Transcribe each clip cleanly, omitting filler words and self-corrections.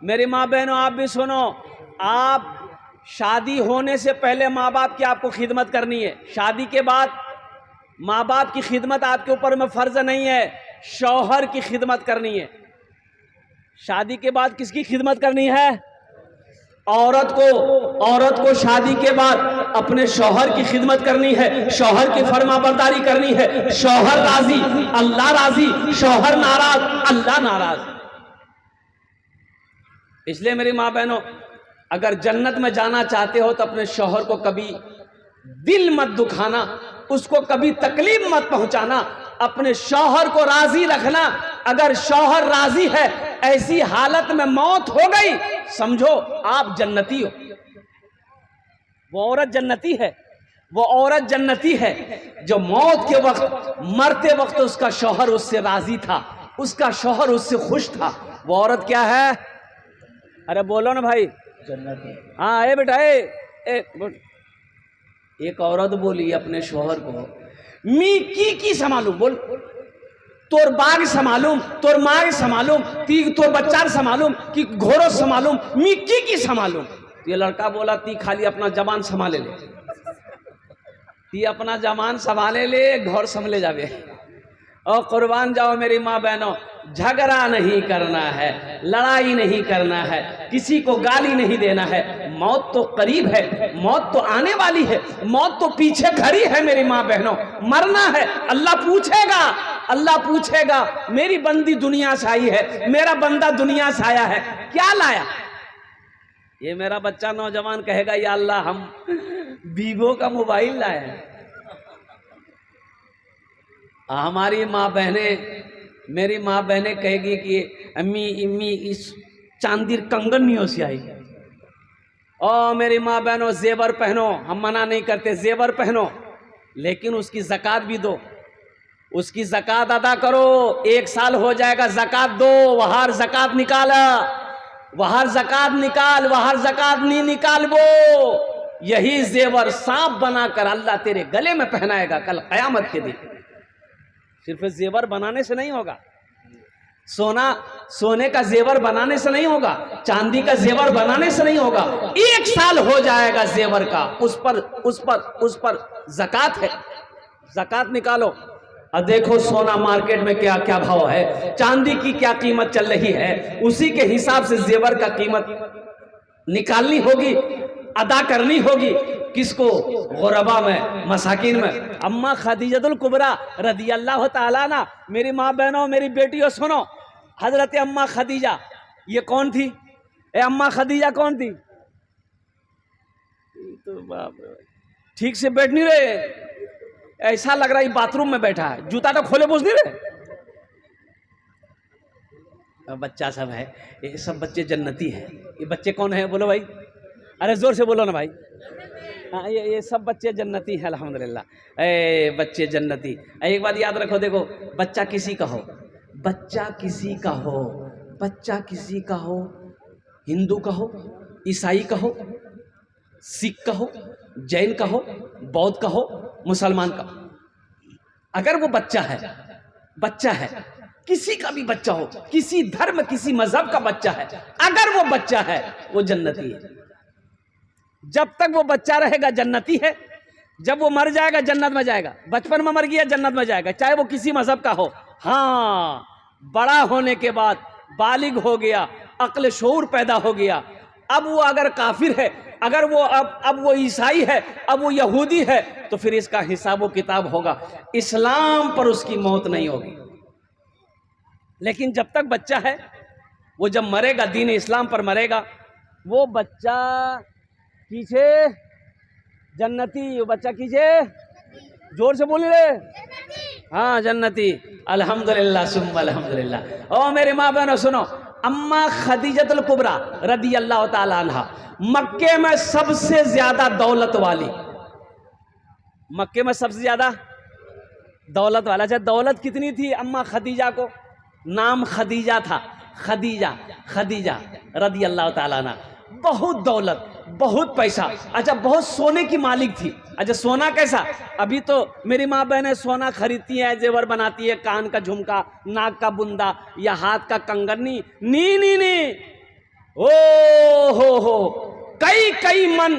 मेरी माँ बहनों आप भी सुनो, आप शादी होने से पहले माँ बाप की आपको खिदमत करनी है। शादी के बाद माँ बाप की खिदमत आपके ऊपर में फर्ज नहीं है, शौहर की खिदमत करनी है। शादी के बाद किसकी खिदमत करनी है? औरत को शादी के बाद अपने शौहर की खिदमत करनी है, शौहर की फरमाबरदारी करनी है। शौहर राजी अल्लाह राजी, शौहर नाराज अल्लाह नाराज। इसलिए मेरी माँ बहनों, अगर जन्नत में जाना चाहते हो तो अपने शौहर को कभी दिल मत दुखाना, उसको कभी तकलीफ मत पहुंचाना, अपने शौहर को राजी रखना। अगर शौहर राजी है, ऐसी हालत में मौत हो गई, समझो आप जन्नती हो। वो औरत जन्नती है, वो औरत जन्नती है जो मौत के वक्त, मरते वक्त उसका शौहर उससे राजी था, उसका शौहर उससे खुश था। वो औरत क्या है? अरे बोलो ना भाई। जन्नती। हाँ ए बेटा एक औरत बोली अपने शौहर को, मी की संभालूं, बोल तोर बाग संभालूं, तोर माँ संभालूं, तोर बच्चा संभालूं कि घोड़ो संभालूं, मी की संभालूं। ये लड़का बोला ती खाली अपना जबान संभाले ले, ती अपना जबान संभाले ले, घर संभले जावे। और कुर्बान जाओ मेरी माँ बहनों, झगड़ा नहीं करना है, लड़ाई नहीं करना है, किसी को गाली नहीं देना है। मौत तो करीब है, मौत तो आने वाली है, मौत तो पीछे खड़ी है मेरी माँ बहनों। मरना है, अल्लाह पूछेगा, अल्लाह पूछेगा मेरी बंदी दुनिया से आई है, मेरा बंदा दुनिया से आया है, क्या लाया? ये मेरा बच्चा नौजवान कहेगा या अल्लाह हम वीवो का मोबाइल लाए हैं। हमारी माँ बहनें, मेरी माँ बहनें कहेगी कि अम्मी इम्मी इस चांदीर कंगन नहीं हो से आई। ओ मेरी माँ बहनों, जेवर पहनो, हम मना नहीं करते, जेवर पहनो, लेकिन उसकी ज़कात भी दो, उसकी ज़कात अदा करो। 1 साल हो जाएगा, ज़कात दो, वहार ज़कात निकाला, वहार ज़कात निकाल, वहार ज़कात नहीं निकाल, वो यही जेवर सांप बनाकर अल्लाह तेरे गले में पहनाएगा कल क़यामत के दिन। सिर्फ जेवर बनाने से नहीं होगा, सोने का जेवर बनाने से नहीं होगा, चांदी का जेवर बनाने से नहीं होगा। 1 साल हो जाएगा जेवर का, उस पर ज़कात है, ज़कात निकालो। और देखो सोना मार्केट में क्या क्या भाव है, चांदी की क्या कीमत चल रही है, उसी के हिसाब से जेवर का कीमत निकालनी होगी, अदा करनी होगी। किसको? गुरबा में, मसाकिन में। अम्मा खदीजतुल कुबरा रदी अल्लाह ताला अन्हा, मेरी माँ बहनों, मेरी बेटियों सुनो, हजरत अम्मा खदीजा ये कौन थी? अम्मा खदीजा कौन थी? तो बाप रे, ठीक से बैठ नहीं रहे, ऐसा लग रहा है बाथरूम में बैठा है, जूता तो खोले पूछ नहीं रहे। बच्चा सब है, ये सब बच्चे जन्नती हैं। ये बच्चे कौन है? बोलो भाई, अरे जोर से बोलो ना भाई। हाँ, ये सब बच्चे जन्नती हैं अल्हम्दुलिल्लाह। ए बच्चे जन्नती। एक बात याद रखो, देखो बच्चा किसी का हो, बच्चा किसी का हो, बच्चा किसी का हो, हिंदू का हो, ईसाई का हो, सिख का हो, जैन का हो, बौद्ध का हो, मुसलमान का, अगर वो बच्चा है, किसी का भी बच्चा हो, किसी धर्म किसी मजहब का बच्चा है, अगर वो बच्चा है वो जन्नती है। जब तक वो बच्चा रहेगा जन्नती है, जब वो मर जाएगा जन्नत में जाएगा। बचपन में मर गया जन्नत में जाएगा, चाहे वो किसी मजहब का हो। हाँ, बड़ा होने के बाद बालिग हो गया, अक्ल शऊर पैदा हो गया, अब वो अगर काफिर है, अगर वो अब वो ईसाई है, अब वो यहूदी है, तो फिर इसका हिसाब व किताब होगा। इस्लाम पर उसकी मौत नहीं होगी। लेकिन जब तक बच्चा है, वो जब मरेगा दीन इस्लाम पर मरेगा, वो बच्चा कीछे जन्नती, वो बच्चा कीछे, जोर से बोल रहे, हाँ जन्नती। अल्हम्दुलिल्लाह सुम्मा अल्हम्दुलिल्लाह। ओ मेरे माँ बहनों सुनो, अम्मा खदीजतुल कुबरा रदी अल्लाह ताला अन्हा मक्के में सबसे ज्यादा दौलत वाली, मक्के में सबसे ज्यादा दौलत वाला। अच्छा, दौलत कितनी थी अम्मा खदीजा को? नाम खदीजा था, खदीजा रदी अल्लाह ताला अन्हा। बहुत दौलत, बहुत पैसा, अच्छा बहुत सोने की मालिक थी। अच्छा सोना कैसा? अभी तो मेरी माँ बहनें सोना खरीदती है, जेवर बनाती है, कान का झुमका, नाक का बुंदा या हाथ का कंगन, नहीं, ओ हो, कई कई मन,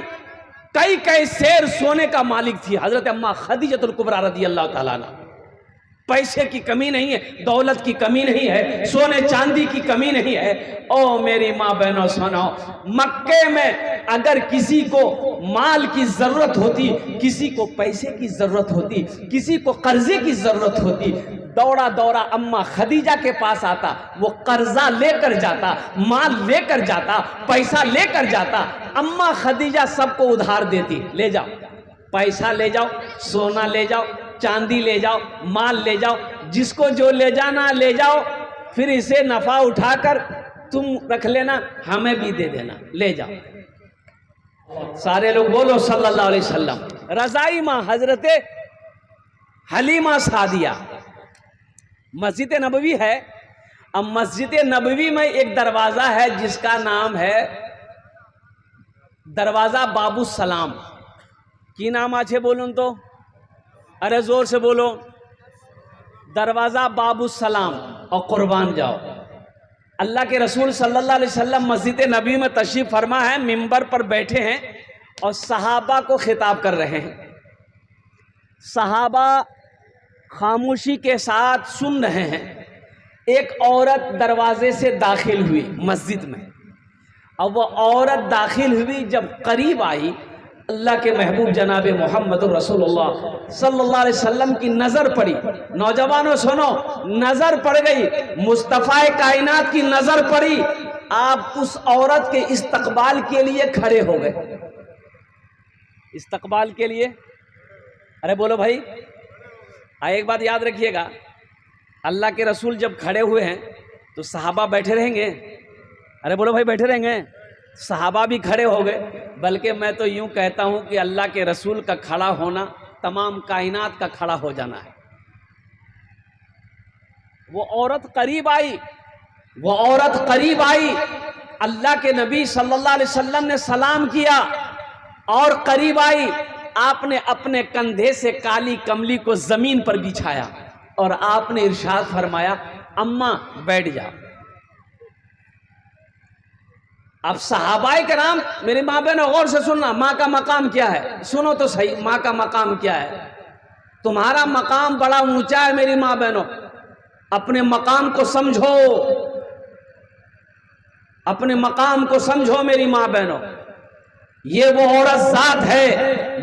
कई कई शेर सोने का मालिक थी हजरत अम्मा खदीजतुल कुबरा रदी अल्लाह ताला अन्हा। पैसे की कमी नहीं है, दौलत की कमी नहीं है, सोने चांदी की कमी नहीं है। ओ मेरी माँ बहनों सुनो, मक्के में अगर किसी को माल की जरूरत होती, किसी को पैसे की जरूरत होती, किसी को कर्जे की जरूरत होती, दौड़ा दौड़ा अम्मा खदीजा के पास आता, वो कर्जा लेकर जाता, माल लेकर जाता, पैसा लेकर जाता। अम्मा खदीजा सबको उधार देती, ले जाओ पैसा, ले जाओ सोना, ले जाओ चांदी, ले जाओ माल, ले जाओ, जिसको जो ले जाना ले जाओ, फिर इसे नफा उठाकर तुम रख लेना, हमें भी दे देना, ले जाओ। सारे लोग बोलो सल्लल्लाहु अलैहि वसल्लम। रजाई माँ हजरत हलीमा सादिया। मस्जिद नबवी है। अब मस्जिद नबवी में एक दरवाजा है जिसका नाम है दरवाजा बाबू सलाम। की नाम आछे बोलूं तो, अरे जोर से बोलो, दरवाजा बाबू सलाम। और कुर्बान जाओ, अल्लाह के रसूल सल्लल्लाहु अलैहि वसल्लम मस्जिद नबी में तशरीफ फरमा है, मिंबर पर बैठे हैं और सहाबा को खिताब कर रहे हैं। सहाबा खामोशी के साथ सुन रहे हैं। एक औरत दरवाजे से दाखिल हुई मस्जिद में, अब वो औरत दाखिल हुई, जब करीब आई, अल्लाह के महबूब जनाब मोहम्मद रसूलुल्लाह सल्लल्लाहु अलैहि वसल्लम की नजर पड़ी। नौजवानों सुनो, नजर पड़ गई, मुस्तफ़ा कायनात की नजर पड़ी। आप उस औरत के इस्तकबाल के लिए खड़े हो गए। इस्तकबाल के लिए, अरे बोलो भाई। एक बात याद रखिएगा, अल्लाह के रसूल जब खड़े हुए हैं तो सहाबा बैठे रहेंगे। अरे बोलो भाई, बैठे रहेंगे। सहाबा भी खड़े हो गए। बल्कि मैं तो यूं कहता हूं कि अल्लाह के रसूल का खड़ा होना तमाम कायनात का खड़ा हो जाना है। वो औरत करीब आई, वो औरत करीब आई, अल्लाह के नबी सल्लल्लाहु अलैहि वसल्लम ने सलाम किया और करीब आई। आपने अपने कंधे से काली कमली को जमीन पर बिछाया और आपने इरशाद फरमाया, अम्मा बैठ जाओ। अब सहाबाए कराम, मेरी माँ बहनों गौर से सुनना, माँ का मकाम क्या है, सुनो तो सही, माँ का मकाम क्या है। तुम्हारा मकाम बड़ा ऊंचा है मेरी माँ बहनों, अपने मकाम को समझो, अपने मकाम को समझो मेरी माँ बहनों। ये वो औरत जात है,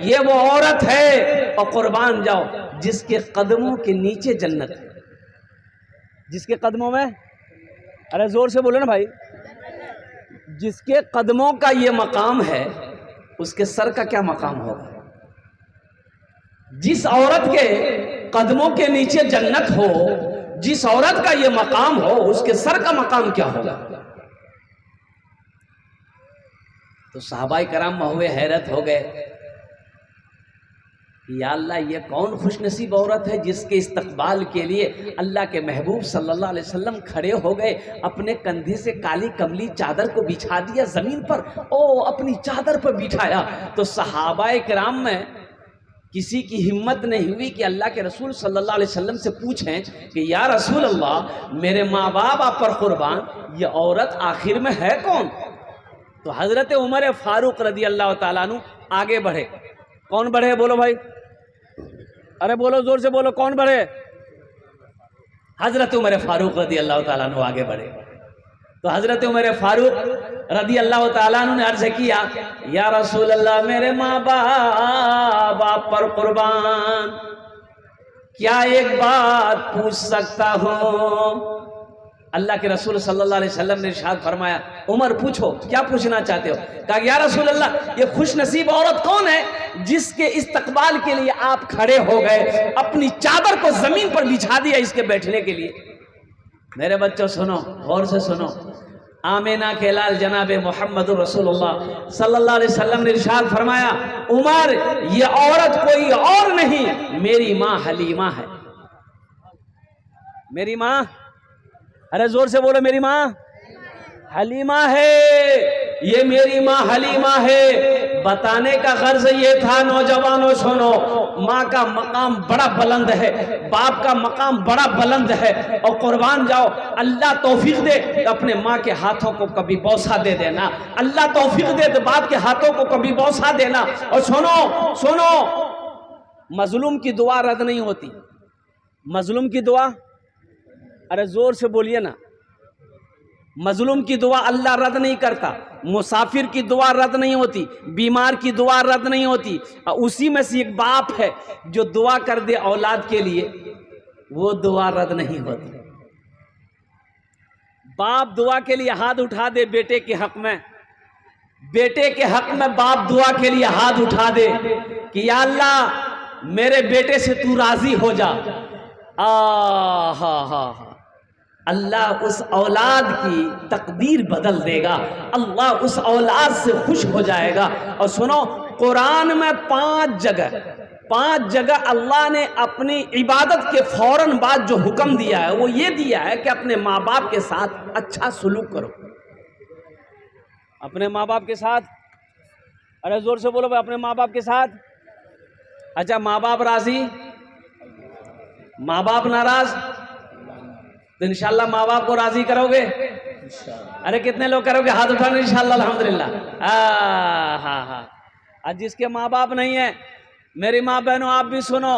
ये वो औरत है, और कुर्बान जाओ जिसके कदमों के नीचे जन्नत है। जिसके कदमों में, अरे जोर से बोलो ना भाई, जिसके कदमों का ये मकाम है, उसके सर का क्या मकाम होगा। जिस औरत के कदमों के नीचे जन्नत हो, जिस औरत का ये मकाम हो, उसके सर का मकाम क्या होगा। तो सहाबाए कराम हुए हैरत हो गए, या अल्लाह, ये कौन खुशनसीब औरत है जिसके इस्तकबाल के लिए अल्लाह के महबूब सल्लल्लाहु अलैहि वसल्लम खड़े हो गए, अपने कंधे से काली कमली चादर को बिछा दिया जमीन पर, ओ अपनी चादर पर बिठाया। तो सहाबाए किराम में किसी की हिम्मत नहीं हुई कि अल्लाह के रसूल सल्लल्लाहु अलैहि वसल्लम से पूछें कि या रसूल अल्लाह, मेरे माँ बाप आप पर कुर्बान, ये औरत आखिर में है कौन। तो हजरत उमर फारूक रदी अल्लाह ताला अन्हु आगे बढ़े। कौन बढ़े बोलो भाई, अरे बोलो जोर से बोलो, कौन बढ़े। हजरत उमर फारूक रदी अल्लाह ताला अन्हु आगे बढ़े। तो हजरत उमर फारूक रदी अल्लाह ताला अन्हु ने अर्ज किया, या रसूल अल्लाह, मेरे माँ बाप आप पर कुर्बान, क्या एक बात पूछ सकता हूँ। अल्लाह के रसूल सल्लल्लाहु अलैहि वसल्लम ने इरशाद फरमाया, उमर पूछो, क्या पूछना चाहते हो। कहा, या रसूल अल्लाह, ये खुशनसीब औरत कौन है जिसके इस्तकबाल के लिए आप खड़े हो गए, अपनी चादर को जमीन पर बिछा दिया इसके बैठने के लिए। मेरे बच्चों सुनो, गौर से सुनो, आमीना के लाल जनाब मोहम्मद रसूलुल्लाह सल्लल्लाहु अलैहि वसल्लम ने इरशाद फरमाया, उमर, ये औरत कोई और नहीं, मेरी माँ हलीमा है। मेरी माँ, अरे जोर से बोलो, मेरी माँ हलीमा है, ये मेरी माँ हलीमा है। बताने का गर्ज ये था, नौजवानों सुनो, माँ का मकाम बड़ा बुलंद है, बाप का मकाम बड़ा बुलंद है। और कुर्बान जाओ, अल्लाह तौफीक दे तो अपने माँ के हाथों को कभी बौसा दे देना, अल्लाह तौफीक दे तो बाप के हाथों को कभी बौसा देना। और सुनो सुनो, मजलूम की दुआ रद्द नहीं होती। मजलूम की दुआ, अरे जोर से बोलिए ना, मजलूम की दुआ अल्लाह रद्द नहीं करता। मुसाफिर की दुआ रद्द नहीं होती, बीमार की दुआ रद्द नहीं होती। उसी में से एक बाप है जो दुआ कर दे औलाद के लिए, वो दुआ रद्द नहीं होती। बाप दुआ के लिए हाथ उठा दे बेटे के हक में, बेटे के हक में बाप दुआ के लिए हाथ उठा दे कि या अल्लाह मेरे बेटे से तू राजी हो जा। हा, अल्लाह उस औलाद की तकदीर बदल देगा, अल्लाह उस औलाद से खुश हो जाएगा। और सुनो, कुरान में 5 जगह अल्लाह ने अपनी इबादत के फौरन बाद जो हुक्म दिया है वो ये दिया है कि अपने माँ बाप के साथ अच्छा सलूक करो। अपने माँ बाप के साथ, अरे जोर से बोलो भाई, अपने माँ बाप के साथ। अच्छा, माँ बाप राजी, माँ बाप नाराज, तो इंशाल्लाह माँ बाप को राजी करोगे। अरे कितने लोग करोगे? हाथ उठाने इंशाल्लाह, अल्हम्दुलिल्लाह। हाँ। आज जिसके माँ बाप नहीं है, मेरी माँ बहनों आप भी सुनो,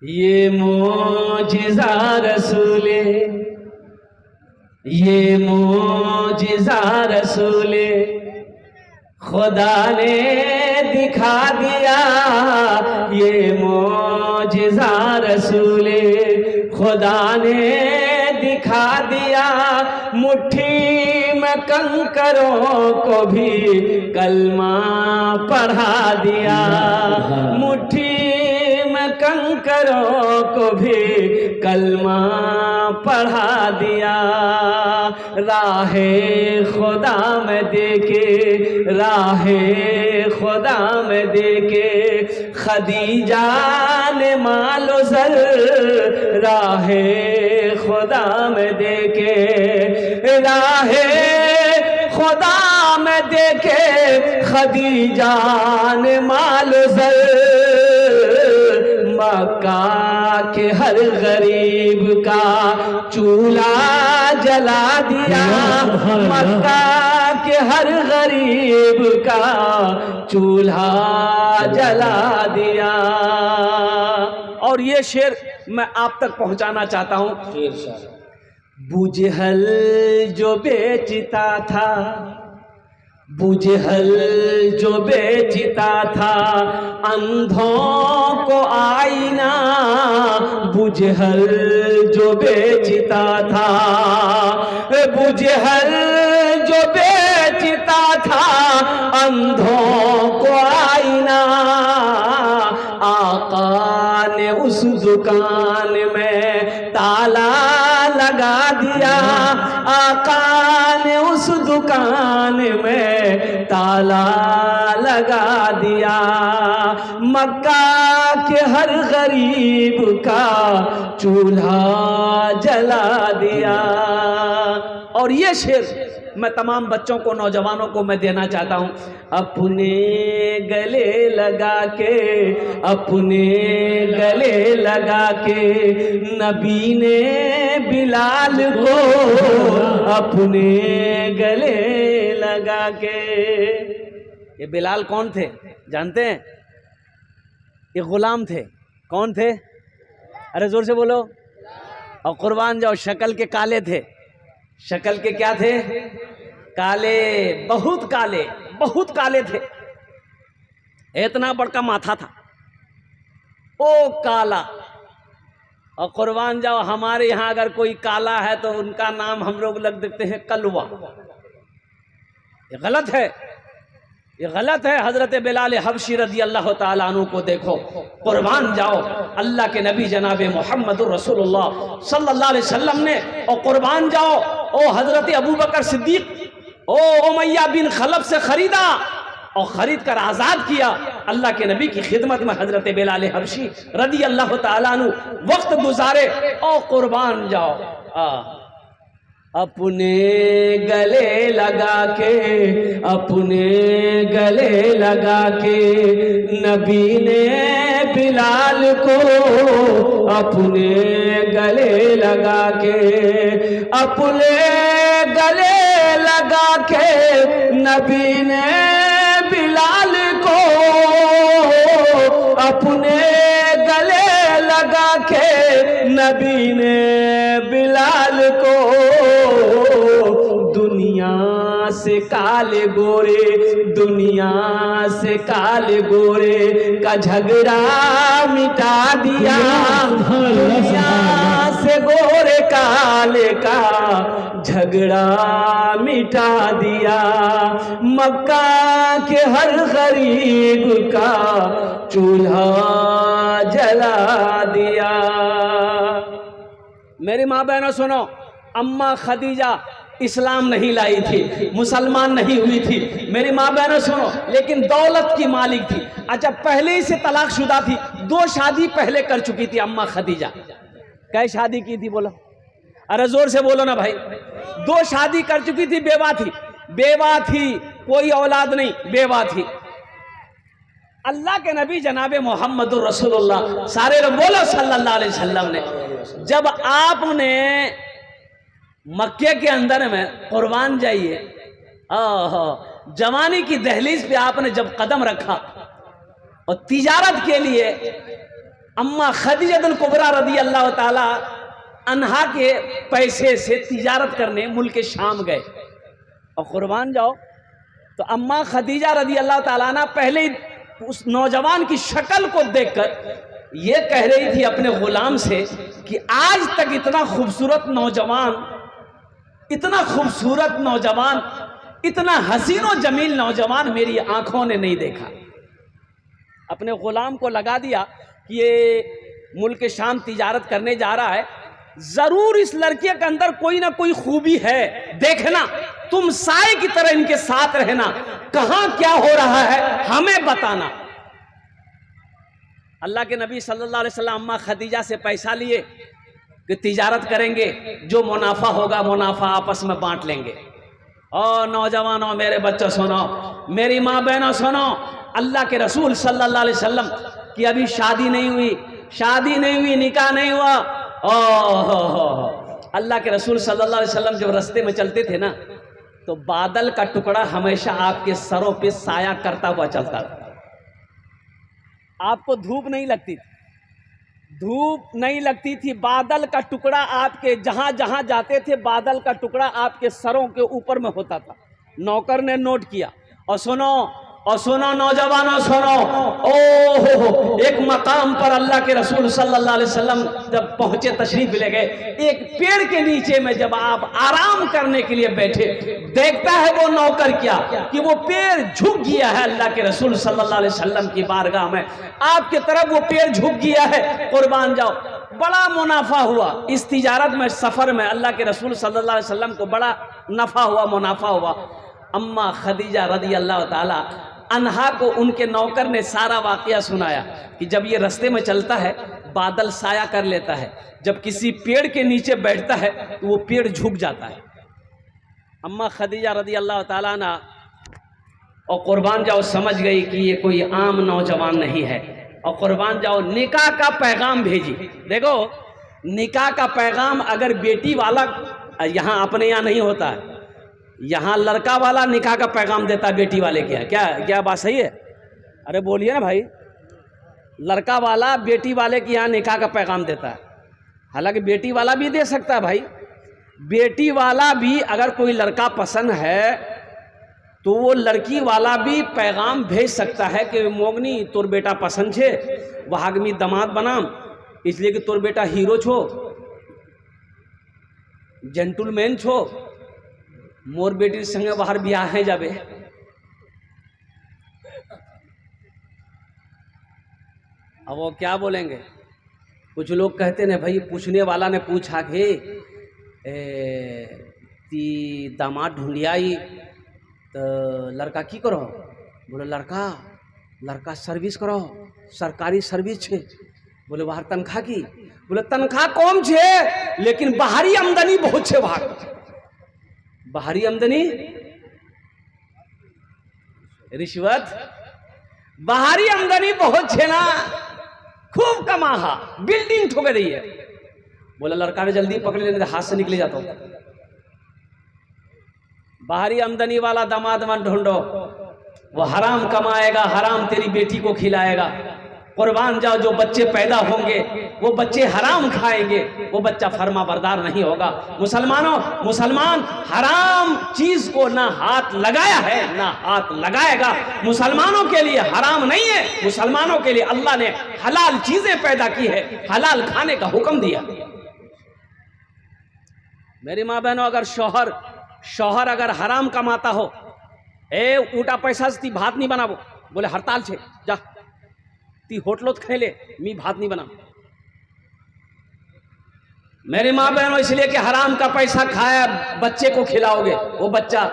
ये मोजिज़ा रसूले, ये मोजिज़ा रसूले खुदा ने दिखा दिया, ये मोजिज़ा रसूले खुदा ने दिखा दिया। मुट्ठी में कंकरों को भी कलमा पढ़ा दिया, मुट्ठी में कंकरों को भी कलमा पढ़ा दिया। राहे खुदा में देके, राहे खुदा में देके खदीजा ने मालो सर, राहे खुदा में देके, राहे खुदा में देके खदीजा ने मालो सर। मक्का के हर गरीब का चूल्हा जला दिया, मक्का के हर गरीब का चूल्हा जला दिया। और ये शेर मैं आप तक पहुंचाना चाहता हूं। बुजहल जो बेचता था, बुजहल जो बेचता था अंधों को आईना, बुजहल जो बेचता था, बुजहल जो बेचता था अंधों को आईना। आका ने उस दुकान में ताला लगा दिया, आका ने उस दुकान में ताला लगा दिया। मक्का के हर गरीब का चूल्हा जला दिया। और ये शेर मैं तमाम बच्चों को, नौजवानों को मैं देना चाहता हूँ। अपने गले लगा के, अपने गले लगा के नबी ने बिलाल को, अपने गले लगा के। ये बिलाल कौन थे जानते हैं? ये गुलाम थे। कौन थे? अरे जोर से बोलो। और कुर्बान जाओ, शक्ल के काले थे। शक्ल के क्या थे? काले, बहुत काले, बहुत काले थे। इतना बड़का माथा था, ओ काला। और कुर्बान जाओ, हमारे यहाँ अगर कोई काला है तो उनका नाम हम लोग लग देते हैं कलवा। ये गलत है, ये गलत है। हजरत बिलाल हबशी रदी अल्लाह ताला अन्हु को देखो, कुर्बान जाओ, अल्लाह के नबी जनाब मोहम्मदुर रसूलुल्लाह सल्लल्लाहु अलैहि वसल्लम ने। और कुर्बान जाओ, ओ हजरत अबू बकर सिद्दीक, ओ उमैया बिन खलफ से खरीदा और खरीद कर आजाद किया। अल्लाह के नबी की खिदमत में हजरत बिलाल हबशी रदी अल्लाह ताला अन्हु वक्त गुजारे। और कुर्बान जाओ, अपने गले लगा के, अपने गले लगा के नबी ने बिलाल को, अपने गले लगा के, अपने गले लगा के नबी ने बिलाल को, अपने गले लगा के नबी ने बिलाल को, दुनिया से काले गोरे, दुनिया से काले गोरे का झगड़ा मिटा दिया, दुनिया से गोरे काले का झगड़ा मिटा दिया, मक्का के हर गरीब का चूल्हा जला दिया। मेरी माँ बहनों सुनो, अम्मा खदीजा इस्लाम नहीं लाई थी, मुसलमान नहीं हुई थी। मेरी माँ बहनों सुनो, लेकिन दौलत की मालिक थी। अच्छा, पहले ही से तलाकशुदा थी, 2 शादी पहले कर चुकी थी अम्मा खदीजा। कै शादी की थी बोलो, अरे जोर से बोलो ना भाई। 2 शादी कर चुकी थी, बेवा थी, बेवा थी, कोई औलाद नहीं, बेवा थी। अल्लाह के नबी जनाबे मोहम्मदुर रसूलुल्लाह सारे बोलो सल्लल्लाहु अलैहि वसल्लम ने, जब आपने मक्के के अंदर में कुर्बान जाइए, जवानी की दहलीज पे आपने जब कदम रखा और तिजारत के लिए अम्मा खदीजतुल कुबरा रदी अल्लाह ताला अन्हा के पैसे से तिजारत करने मुल्क शाम गए और कुर्बान जाओ, तो अम्मा खदीजा रदी अल्लाह ताला ना पहले ही उस नौजवान की शक्ल को देखकर ये कह रही थी अपने गुलाम से कि आज तक इतना खूबसूरत नौजवान, इतना खूबसूरत नौजवान, इतना हसीन और जमील नौजवान मेरी आंखों ने नहीं देखा। अपने गुलाम को लगा दिया कि ये मुल्क शाम तिजारत करने जा रहा है, जरूर इस लड़के के अंदर कोई ना कोई खूबी है, देखना, तुम साए की तरह इनके साथ रहना, कहां क्या हो रहा है हमें बताना। अल्लाह के नबी सल्लल्लाहु अलैहि वसल्लम अम्मा खदीजा से पैसा लिए कि तिजारत करेंगे, जो मुनाफा होगा मुनाफा आपस में बांट लेंगे। और नौजवानों, मेरे बच्चों सुनो, मेरी माँ बहनों सुनो, अल्लाह के रसूल सल्लल्लाहु अलैहि वसल्लम की अभी शादी नहीं हुई, शादी नहीं हुई, निकाह नहीं हुआ। अल्लाह के रसूल सल्लल्लाहु अलैहि वसल्लम जब रास्ते में चलते थे ना, तो बादल का टुकड़ा हमेशा आपके सरों पे साया करता हुआ चलता था। आपको धूप नहीं लगती थी, धूप नहीं लगती थी, बादल का टुकड़ा आपके जहां जहां जाते थे, बादल का टुकड़ा आपके सरों के ऊपर में होता था। नौकर ने नोट किया। और सुनो नौजवानों सुनो, ओहो, एक मकाम पर अल्लाह के रसूल सल्लल्लाहु अलैहि वसल्लम जब पहुंचे, तशरीफ ले गए, एक पेड़ के नीचे में जब आप आराम करने के लिए बैठे, देखता है वो नौकर क्या कि वो पेड़ झुक गया है। अल्लाह के रसूल सल्लल्लाहु अलैहि वसल्लम की बारगाह में आपके तरफ वो पेड़ झुक गया है, कुर्बान जाओ। बड़ा मुनाफा हुआ इस तिजारत में, सफर में अल्लाह के रसूल सल्लल्लाहु अलैहि वसल्लम को बड़ा नफा हुआ, मुनाफा हुआ। अम्मा खदीजा रदी अल्लाह ताला अन्हा को उनके नौकर ने सारा वाकया सुनाया कि जब ये रास्ते में चलता है बादल साया कर लेता है, जब किसी पेड़ के नीचे बैठता है तो वो पेड़ झुक जाता है। अम्मा खदीजा रदी अल्लाह ताला ना और कुर्बान जाओ समझ गई कि ये कोई आम नौजवान नहीं है, और कुर्बान जाओ निकाह का पैगाम भेजी। देखो, निकाह का पैगाम अगर बेटी वाला, यहाँ अपने यहाँ नहीं होता है, यहाँ लड़का वाला निकाह का पैगाम देता है बेटी वाले के। क्या बात सही है? अरे बोलिए ना भाई, लड़का वाला बेटी वाले के यहाँ निकाह का पैगाम देता है। हालांकि बेटी वाला भी दे सकता है भाई, बेटी वाला भी अगर कोई लड़का पसंद है तो वो लड़की वाला भी पैगाम भेज सकता है कि मोगनी तोर बेटा पसंद छे, वहागमी दामाद बनाम, इसलिए कि तोर बेटा हीरो छो, जेंटलमैन छो, मोर बेटी संगे बाहर ब्याह है जाबे। अब वो क्या बोलेंगे? कुछ लोग कहते हैं भाई, पूछने वाला ने पूछा कि ती दामाद ढूंढियाई तो लड़का की करो? बोले लड़का सर्विस करो, सरकारी सर्विस छे। बोले बाहर तनख्वाह की? बोले तनख्वाह कम छे लेकिन बाहरी आमदनी बहुत छे। बाहर बाहरी आमदनी रिश्वत, बाहरी आमदनी बहुत छे ना, खूब कमाहा, बिल्डिंग ठोके रही है। बोला लड़का ने जल्दी पकड़ लेने, हाथ से निकले जाता हूं। बाहरी आमदनी वाला दामाद मन ढूंढो, वो हराम कमाएगा, हराम तेरी बेटी को खिलाएगा। कुर्बान जाओ, जो बच्चे पैदा होंगे वो बच्चे हराम खाएंगे, वो बच्चा फर्मा बरदार नहीं होगा। मुसलमानों, मुसलमान हराम चीज को ना हाथ लगाया है ना हाथ लगाएगा। मुसलमानों के लिए हराम नहीं है, मुसलमानों के लिए अल्लाह ने हलाल चीजें पैदा की है, हलाल खाने का हुक्म दिया। मेरी माँ बहनों, अगर शौहर अगर हराम कमाता हो, ए ऊटा पैसा से ती भात नहीं बनाबो, बोले हड़ताल छे, जा ती होटलों खेले, मी भात नहीं बना। मेरी माँ बहनों, इसलिए कि हराम का पैसा खाया बच्चे को खिलाओगे, वो बच्चा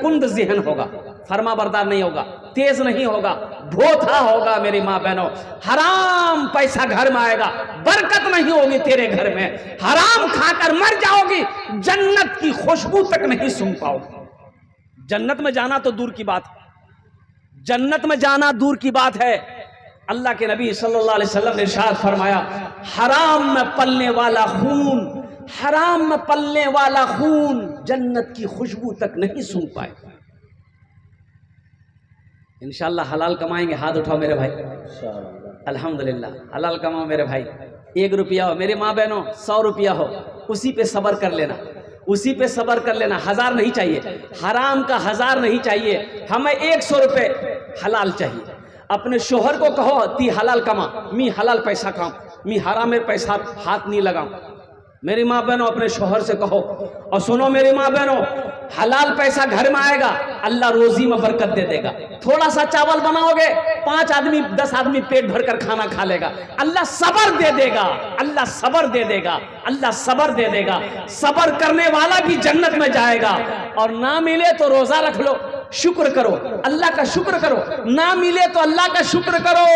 कुंद ज़हन होगा, फर्मा बरदार नहीं होगा, तेज नहीं होगा, भोथा होगा। मेरी माँ बहनों, हराम पैसा घर में आएगा, बरकत नहीं होगी तेरे घर में, हराम खाकर मर जाओगी, जन्नत की खुशबू तक नहीं सूंघ पाओगी। जन्नत में जाना तो दूर की बात, जन्नत में जाना दूर की बात है। अल्लाह के नबी सल्लल्लाहु अलैहि वसल्लम ने इरशाद फरमाया, हराम में पलने वाला खून, हराम में पलने वाला खून जन्नत की खुशबू तक नहीं सूंघ पाए। इंशाअल्लाह हलाल कमाएंगे, हाथ उठाओ मेरे भाई, अल्हम्दुलिल्लाह हलाल कमाओ मेरे भाई। 1 रुपया हो मेरे माँ बहनों, 100 रुपया हो, उसी पे सब्र कर लेना, उसी पे सब्र कर लेना। 1000 नहीं चाहिए, हराम का 1000 नहीं चाहिए, हमें 100 रुपये हलाल चाहिए। अपने शोहर को कहो ती हलाल कमा, मी हलाल पैसा खाऊं, मी हराम में पैसा हाथ नहीं लगाऊं। मेरी माँ बहनों, अपने शोहर से कहो। और सुनो मेरी माँ बहनों, हलाल पैसा घर में आएगा, अल्लाह रोजी में बरकत दे देगा। थोड़ा सा चावल बनाओगे, 5 आदमी 10 आदमी पेट भरकर खाना खा लेगा। अल्लाह सबर दे देगा, अल्लाह सबर दे देगा, अल्लाह सबर दे देगा। सबर करने वाला भी जन्नत में जाएगा। और ना मिले तो रोजा रख लो, शुक्र करो, अल्लाह का शुक्र करो। ना मिले तो अल्लाह का शुक्र करो,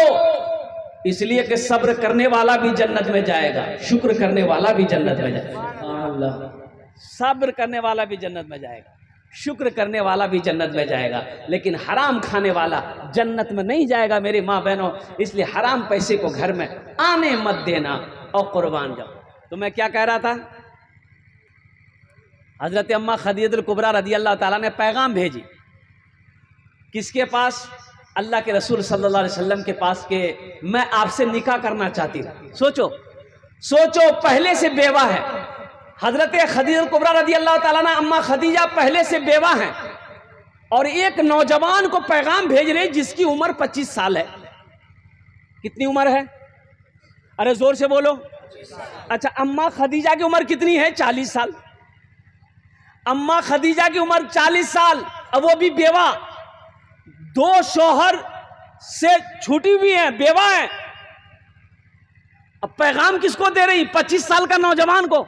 इसलिए कि सब्र करने वाला भी जन्नत में जाएगा, शुक्र करने वाला भी जन्नत में जाएगा। सब्र करने वाला भी जन्नत में जाएगा, शुक्र करने वाला भी जन्नत में जाएगा। लेकिन हराम खाने वाला जन्नत में नहीं जाएगा मेरी माँ बहनों। इसलिए हराम पैसे को घर में आने मत देना और कुर्बान जाओ। तो मैं क्या कह रहा था, हजरत अम्मा खदीजतुल कुबरा रदी अल्लाह ताला ने पैगाम भेजी, किसके पास? अल्लाह के रसूल सल्लल्लाहु अलैहि वसल्लम के पास के मैं आपसे निकाह करना चाहती हूँ। सोचो सोचो, पहले से बेवा है हजरत खदीजतुल कुबरा रदी अल्लाह ताला ना, अम्मा खदीजा पहले से बेवा हैं और एक नौजवान को पैगाम भेज रहे जिसकी उम्र 25 साल है। कितनी उम्र है? अरे जोर से बोलो। अच्छा, अम्मा खदीजा की उम्र कितनी है? 40 साल। अम्मा खदीजा की उम्र 40 साल, अब वो भी बेवा, 2 शौहर से छूटी हुई है, बेवा है। अब पैगाम किसको दे रही? 25 साल का नौजवान को।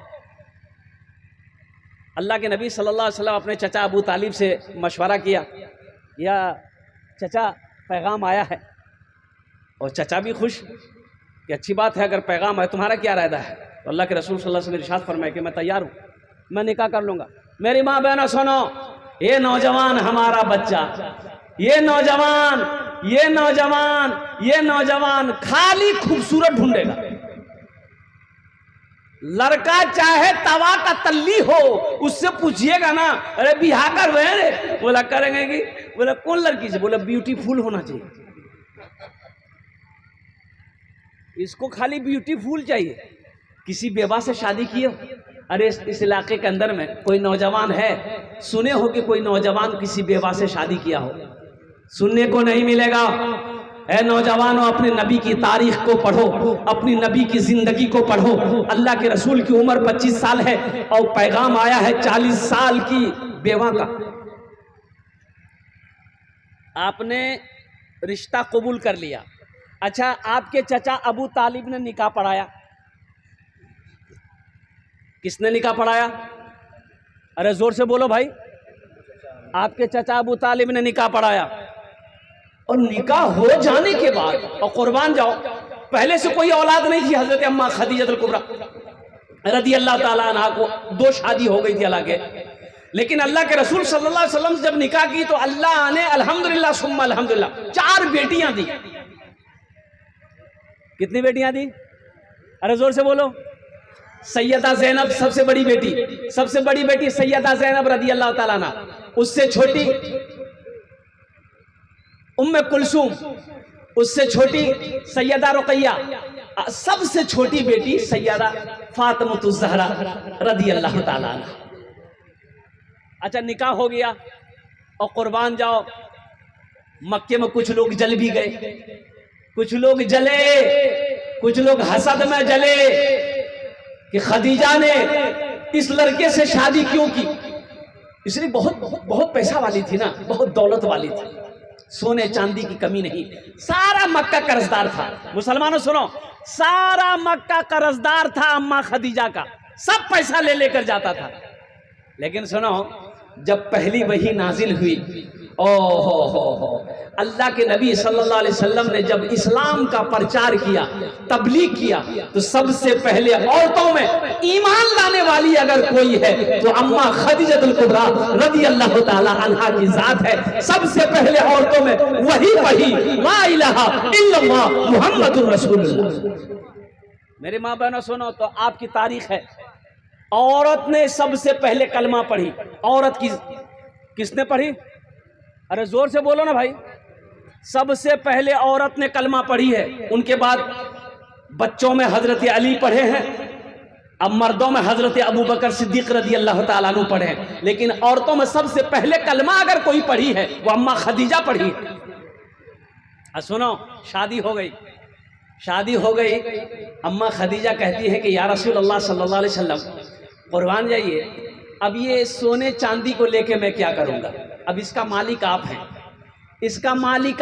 अल्लाह के नबी सल्लल्लाहु अलैहि वसल्लम अपने चचा अबू तालिब से मशवरा किया, या चचा पैगाम आया है। और चचा भी खुश कि अच्छी बात है, अगर पैगाम है तुम्हारा क्या इरादा है? तो अल्लाह के रसूल सल्लल्लाहु अलैहि वसल्लम ने इरशाद फरमाया कि मैं तैयार हूँ, मैं निकाह कर लूँगा। मेरी माँ बहनों सुनो, ये नौजवान हमारा बच्चा, ये नौजवान खाली खूबसूरत ढूंढेगा। लड़का चाहे तवा का तल्ली हो, उससे पूछिएगा ना, अरे बिहार कर रहे, बोला करेंगे कि, बोला कौन लड़की से? बोला ब्यूटीफुल होना चाहिए, इसको खाली ब्यूटीफुल चाहिए। किसी बेवा से शादी किए? अरे इस इलाके के अंदर में कोई नौजवान है, सुने हो कि कोई नौजवान किसी बेवा से शादी किया हो? सुनने को नहीं मिलेगा। ऐ नौजवानों, अपने नबी की तारीख को पढ़ो, अपनी नबी की जिंदगी को पढ़ो। अल्लाह के रसूल की उम्र 25 साल है और पैगाम आया है 40 साल की बेवा का। आपने रिश्ता कबूल कर लिया। अच्छा, आपके चचा अबू तालिब ने निकाह पढ़ाया। किसने निकाह पढ़ाया? अरे जोर से बोलो भाई। आपके चचा अबू तालिब ने निकाह पढ़ाया। और निकाह हो जाने के बाद, और कुर्बान जाओ, पहले से कोई औलाद नहीं थी हजरत अम्मा खदीजतुल कुबरा रदी अल्लाह ताला अन्हा को, 2 शादी हो गई थी हालांकि, लेकिन अल्लाह के रसूल सल्लल्लाहु अलैहि वसल्लम से जब निकाह की तो अल्लाह ने अल्हम्दुलिल्लाह सुम्मा अल्हम्दुलिल्लाह 4 बेटियां दी। कितनी बेटियां दी? अरे जोर से बोलो। सैयदा ज़ैनब सबसे बड़ी बेटी सैयदा ज़ैनब रदी अल्लाह ताला अन्हा, उससे छोटी उम्मे कुलसूम, उससे छोटी सैयदा रुकैया, सबसे छोटी बेटी सैयदा फातिमतुज़ ज़हरा रदी अल्लाह ताला अन्हा। अच्छा, निकाह हो गया और कुर्बान जाओ, मक्के में कुछ लोग जल भी गए, कुछ लोग जले, कुछ लोग हसद में जले कि खदीजा ने इस लड़के से शादी क्यों की। इसलिए बहुत पैसा वाली थी ना, बहुत दौलत वाली थी, सोने चांदी की कमी नहीं। सारा मक्का कर्जदार था। मुसलमानों सुनो, सारा मक्का कर्जदार था अम्मा खदीजा का, सब पैसा ले लेकर जाता था। लेकिन सुनो, जब पहली वही नाजिल हुई, हो अल्लाह के नबी सल्लल्लाहु अलैहि वसल्लम ने जब इस्लाम का प्रचार किया, तबलीग किया, तो सबसे पहले औरतों में ईमान लाने वाली अगर कोई है तो अम्मा खदीजतुल कुबरा रदी अल्लाह ताला अन्हा की जात है। सबसे पहले औरतों में वही ला इलाहा इल्लल्लाह मुहम्मदुर रसूलुल्लाह। मेरे माँ बहनों सुनो, तो आपकी तारीख है, औरत ने सबसे पहले कलमा पढ़ी। औरत की किसने पढ़ी? अरे जोर से बोलो ना भाई। सबसे पहले औरत ने कलमा पढ़ी है। उनके बाद बच्चों में हजरत अली पढ़े हैं, अब मर्दों में हजरत अबू बकर सिद्दीक रदी अल्लाह ताला अन्हु पढ़े हैं। लेकिन औरतों में सबसे पहले कलमा अगर कोई पढ़ी है वो अम्मा खदीजा पढ़ी है। सुनो, शादी हो गई। अम्मा खदीजा कहती है कि या रसूल अल्लाह सल्लल्लाहु अलैहि वसल्लम, कुर्बान जाइए, अब ये सोने चांदी को लेके मैं क्या करूंगा? अब इसका मालिक